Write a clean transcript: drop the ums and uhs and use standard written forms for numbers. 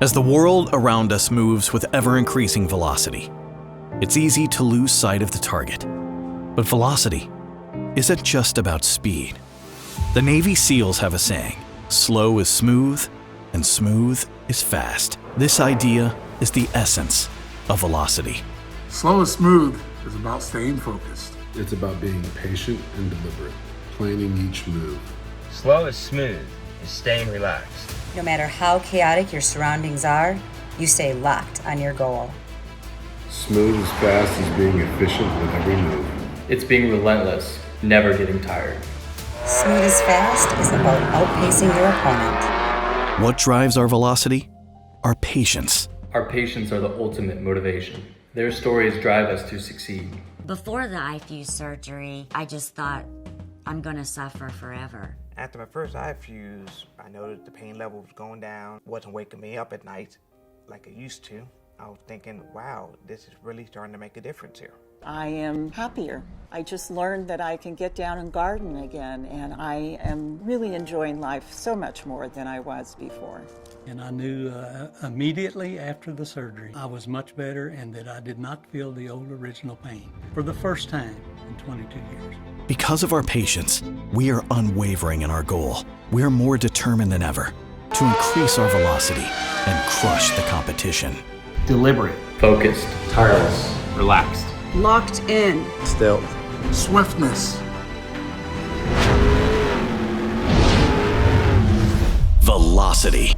As the world around us moves with ever-increasing velocity, it's easy to lose sight of the target. But velocity isn't just about speed. The Navy SEALs have a saying, slow is smooth, and smooth is fast. This idea is the essence of velocity. Slow is smooth is about staying focused. It's about being patient and deliberate, planning each move. Slow is smooth is staying relaxed. No matter how chaotic your surroundings are, you stay locked on your goal. Smooth as fast is being efficient with every move. It's being relentless, never getting tired. Smooth as fast is about outpacing your opponent. What drives our velocity? Our patience. Our patients are the ultimate motivation. Their stories drive us to succeed. Before the iFuse surgery, I just thought, I'm gonna suffer forever. After my first iFuse, I noticed the pain level was going down, wasn't waking me up at night like it used to. I was thinking, wow, this is really starting to make a difference here. I am happier. I just learned that I can get down and garden again, and I am really enjoying life so much more than I was before. And I knew immediately after the surgery I was much better and that I did not feel the old original pain for the first time in 22 years. Because of our patience, we are unwavering in our goal. We are more determined than ever to increase our velocity and crush the competition. Deliberate, Focused, tireless, relaxed. Locked in. Stealth. Swiftness. Velocity.